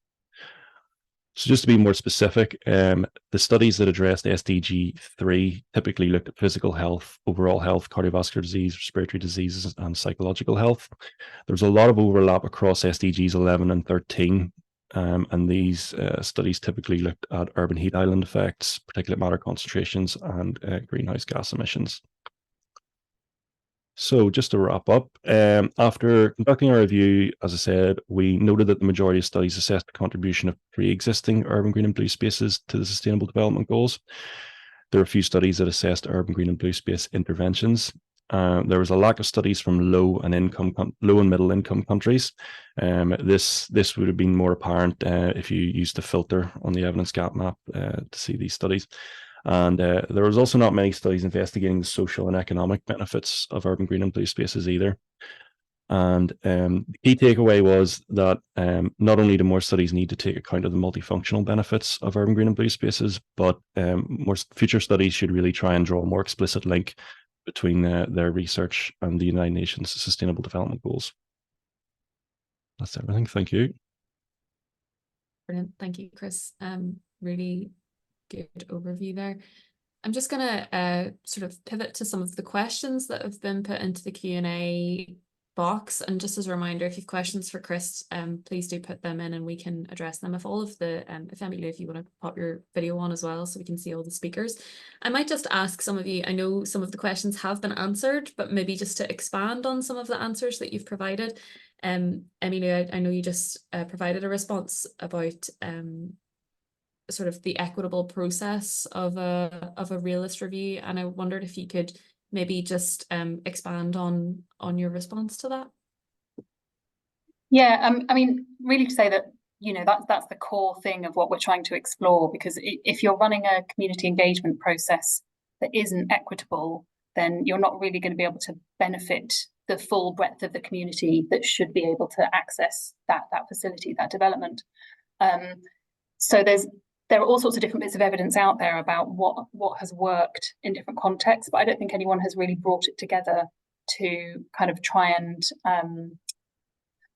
So just to be more specific, the studies that addressed SDG 3 typically looked at physical health, overall health, cardiovascular disease, respiratory diseases, and psychological health. There's a lot of overlap across SDGs 11 and 13, and these studies typically looked at urban heat island effects, particulate matter concentrations, and greenhouse gas emissions. So just to wrap up, after conducting our review, as I said, we noted that the majority of studies assessed the contribution of pre-existing urban green and blue spaces to the Sustainable Development Goals. There were a few studies that assessed urban green and blue space interventions. There was a lack of studies from low and middle income countries. This would have been more apparent if you used the filter on the evidence gap map to see these studies. And there was also not many studies investigating the social and economic benefits of urban green and blue spaces either. And the key takeaway was that not only do more studies need to take account of the multifunctional benefits of urban green and blue spaces, but more future studies should really try and draw a more explicit link between their research and the United Nations Sustainable Development Goals. That's everything. Thank you. Brilliant. Thank you, Chris. Really good overview there. I'm just going to sort of pivot to some of the questions that have been put into the Q&A box. And just as a reminder, if you have questions for Chris, please do put them in and we can address them. If Emmylou, if you want to pop your video on as well so we can see all the speakers. I might just ask some of you, I know some of the questions have been answered, but maybe just to expand on some of the answers that you've provided. Emmylou, I know you just provided a response about sort of the equitable process of a realist review, and I wondered if you could maybe just expand on your response to that. Yeah, I mean, really to say that, you know, that's the core thing of what we're trying to explore, because if you're running a community engagement process that isn't equitable, then you're not really going to be able to benefit the full breadth of the community that should be able to access that facility, that development. So there are all sorts of different bits of evidence out there about what has worked in different contexts, but I don't think anyone has really brought it together to kind of try and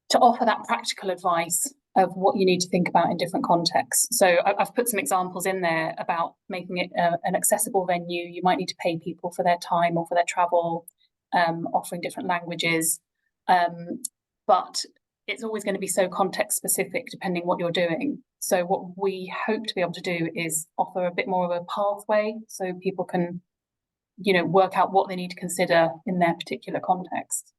to offer that practical advice of what you need to think about in different contexts. So I've put some examples in there about making it an accessible venue. You might need to pay people for their time or for their travel, offering different languages, but it's always going to be so context specific depending what you're doing. So what we hope to be able to do is offer a bit more of a pathway so people can, you know, work out what they need to consider in their particular context.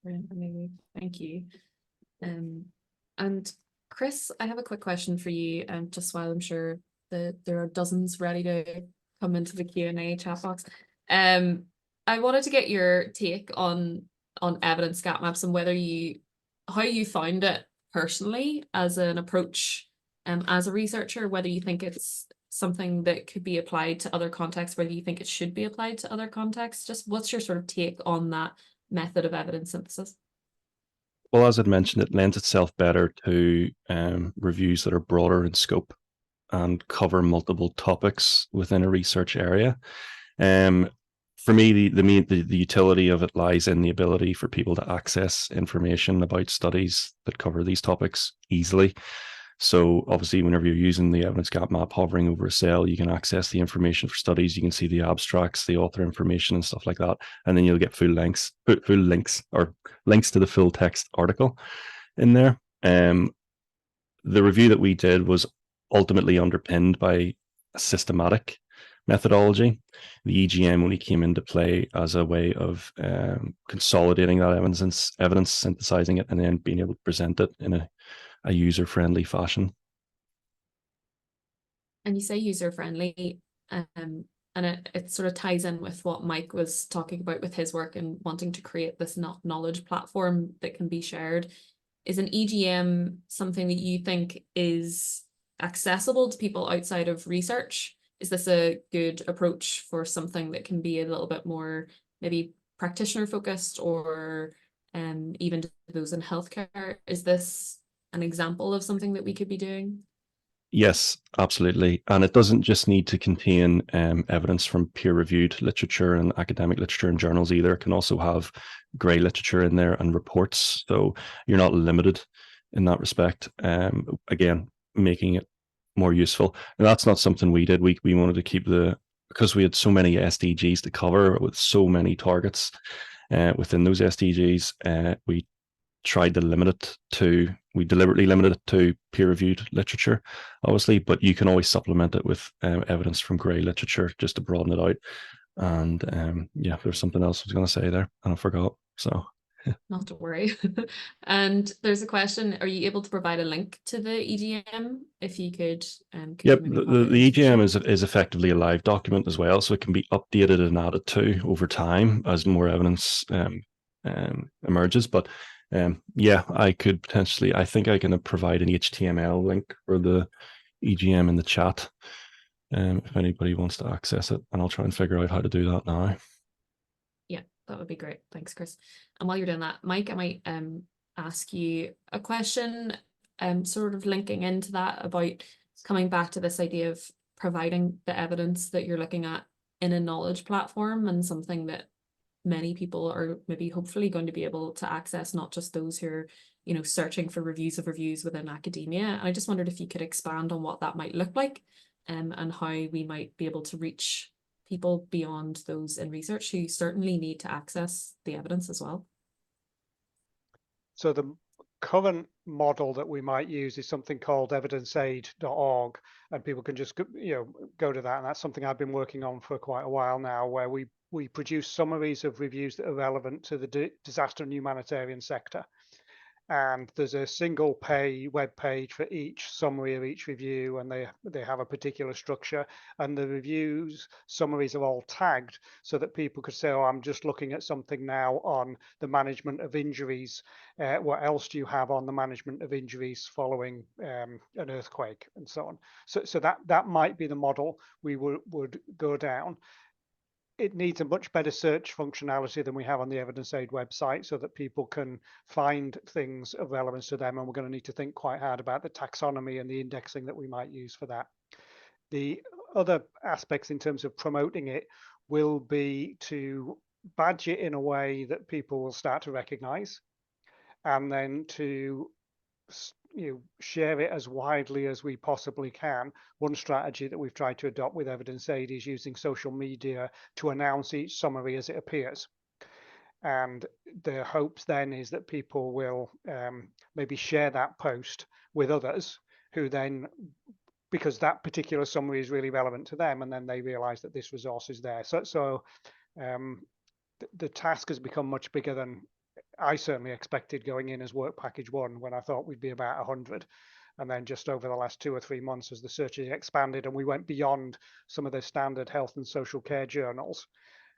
Brilliant, thank you. And Chris, I have a quick question for you, just while I'm sure that there are dozens ready to come into the Q&A chat box. I wanted to get your take on evidence gap maps and how you found it personally as an approach as a researcher, whether you think it's something that could be applied to other contexts, whether you think it should be applied to other contexts. Just what's your sort of take on that method of evidence synthesis? Well, as I'd mentioned, it lends itself better to reviews that are broader in scope and cover multiple topics within a research area. For me, the utility of it lies in the ability for people to access information about studies that cover these topics easily. So obviously, whenever you're using the evidence gap map, hovering over a cell, you can access the information for studies. You can see the abstracts, the author information and stuff like that. And then you'll get full links or links to the full text article in there. The review that we did was ultimately underpinned by systematic methodology. The EGM only came into play as a way of consolidating that evidence, synthesizing it, and then being able to present it in a user-friendly fashion. And you say user-friendly, and it sort of ties in with what Mike was talking about with his work and wanting to create this knowledge platform that can be shared. Is an EGM something that you think is accessible to people outside of research? Is this a good approach for something that can be a little bit more maybe practitioner focused, or even to those in healthcare? Is this an example of something that we could be doing? Yes, absolutely. And it doesn't just need to contain evidence from peer-reviewed literature and academic literature and journals either. It can also have grey literature in there and reports. So you're not limited in that respect. Again, making it more useful. And that's not something we did. We wanted to keep because we had so many SDGs to cover with so many targets within those SDGs, we tried to we deliberately limited it to peer-reviewed literature, obviously, but you can always supplement it with evidence from grey literature just to broaden it out. And yeah, there's something else I was going to say there and I forgot. So not to worry. And there's a question: are you able to provide a link to the EGM? If you could, yep, the EGM is effectively a live document as well, so it can be updated and added to over time as more evidence emerges. But yeah, I could potentially, I think I can provide an HTML link for the EGM in the chat if anybody wants to access it, and I'll try and figure out how to do that now. Yeah, that would be great. Thanks, Chris. And while you're doing that, Mike, I might ask you a question, sort of linking into that, about coming back to this idea of providing the evidence that you're looking at in a knowledge platform, and something that many people are maybe hopefully going to be able to access, not just those who are, searching for reviews of reviews within academia. And I just wondered if you could expand on what that might look like, and how we might be able to reach people beyond those in research who certainly need to access the evidence as well. So the current model that we might use is something called evidenceaid.org, and people can just go to that, and that's something I've been working on for quite a while now, where we produce summaries of reviews that are relevant to the disaster and humanitarian sector. And there's a single web page for each summary of each review, and they have a particular structure, and the reviews summaries are all tagged so that people could say, oh, I'm just looking at something now on the management of injuries. What else do you have on the management of injuries following an earthquake, and so on? So that might be the model we would go down. It needs a much better search functionality than we have on the EvidenceAid website, so that people can find things of relevance to them. And we're going to need to think quite hard about the taxonomy and the indexing that we might use for that. The other aspects in terms of promoting it will be to badge it in a way that people will start to recognize, and then to share it as widely as we possibly can. One strategy that we've tried to adopt with EvidenceAid is using social media to announce each summary as it appears. And the hopes then is that people will maybe share that post with others, who then, because that particular summary is really relevant to them, and then they realize that this resource is there. So the task has become much bigger than I certainly expected going in as work package 1, when I thought we'd be about 100. And then just over the last 2 or 3 months, as the search has expanded and we went beyond some of the standard health and social care journals,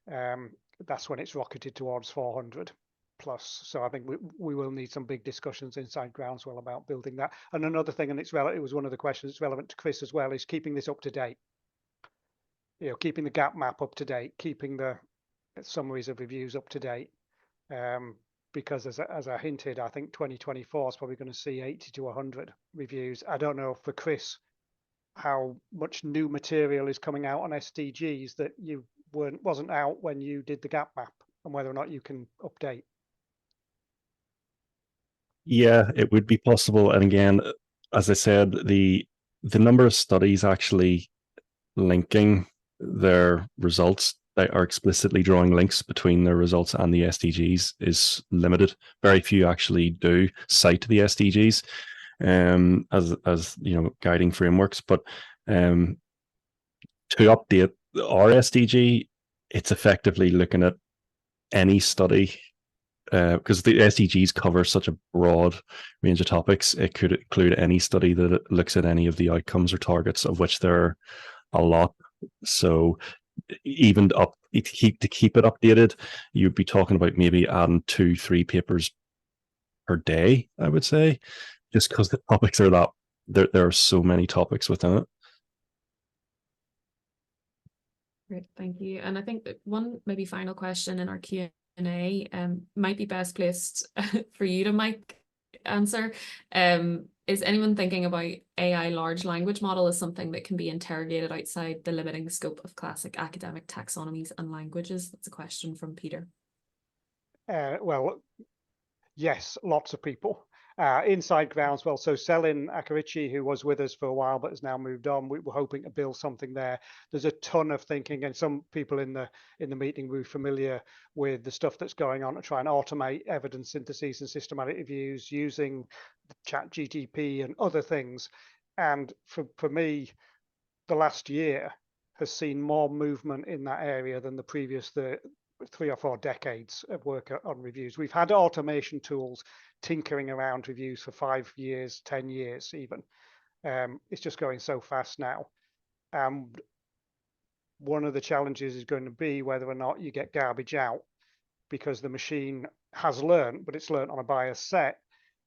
that's when it's rocketed towards 400 plus. So I think we will need some big discussions inside GroundsWell about building that. And another thing, and it was one of the questions that's relevant to Chris as well, is keeping this up to date. Keeping the gap map up to date, keeping the summaries of reviews up to date. Because as I hinted, I think 2024 is probably going to see 80 to 100 reviews. I don't know for Chris how much new material is coming out on SDGs that wasn't out when you did the gap map, and whether or not you can update. Yeah, it would be possible. And again, as I said, the number of studies actually linking their results, that are explicitly drawing links between their results and the SDGs, is limited. Very few actually do cite the SDGs as guiding frameworks. But to update our SDG, it's effectively looking at any study, because the SDGs cover such a broad range of topics. It could include any study that looks at any of the outcomes or targets, of which there are a lot. So even to keep it updated, you'd be talking about maybe adding 2-3 papers per day, I would say, just because the topics are that there are so many topics within it. Great, thank you. And I think that one maybe final question in our Q&A might be best placed for you to, Mike, answer. Is anyone thinking about AI large language model as something that can be interrogated outside the limiting scope of classic academic taxonomies and languages? That's a question from Peter. Well, yes, lots of people. Inside GroundsWell, so Selin Akarichi, who was with us for a while but has now moved on, we were hoping to build something there. There's a ton of thinking, and some people in the meeting were familiar with the stuff that's going on to try and automate evidence syntheses and systematic reviews using ChatGPT and other things. And for me, the last year has seen more movement in that area than the previous 3 or 4 decades of work on reviews. We've had automation tools tinkering around reviews for 5 years, 10 years even. It's just going so fast now. And one of the challenges is going to be whether or not you get garbage out, because the machine has learned, but it's learned on a biased set,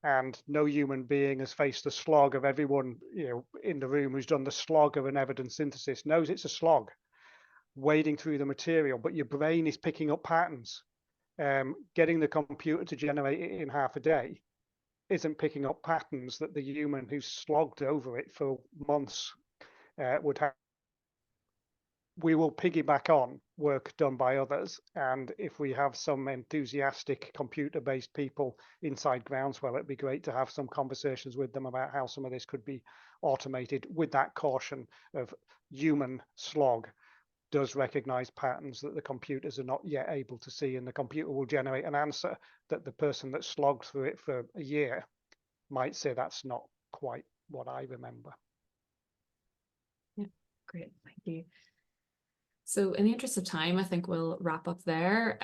and no human being has faced the slog of everyone, you know, in the room who's done the slog of an evidence synthesis knows it's a slog wading through the material, but your brain is picking up patterns. Getting the computer to generate it in half a day isn't picking up patterns that the human who's slogged over it for months would have. We will piggyback on work done by others, and if we have some enthusiastic computer-based people inside GroundsWell, it'd be great to have some conversations with them about how some of this could be automated, with that caution of human slog does recognize patterns that the computers are not yet able to see, and the computer will generate an answer that the person that slogged through it for a year might say that's not quite what I remember. Yeah, great, thank you. So in the interest of time, I think we'll wrap up there.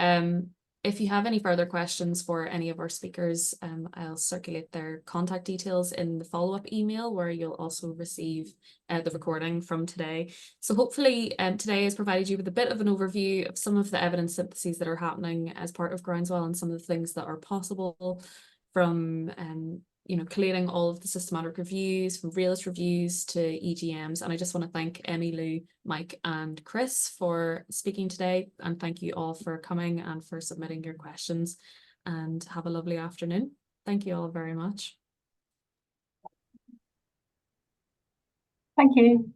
If you have any further questions for any of our speakers, I'll circulate their contact details in the follow-up email, where you'll also receive the recording from today. So hopefully today has provided you with a bit of an overview of some of the evidence syntheses that are happening as part of GroundsWell, and some of the things that are possible, from collating all of the systematic reviews, from realist reviews to EGMs. And I just want to thank Emmylou, Mike and Chris for speaking today, and thank you all for coming and for submitting your questions, and have a lovely afternoon. Thank you all very much. Thank you.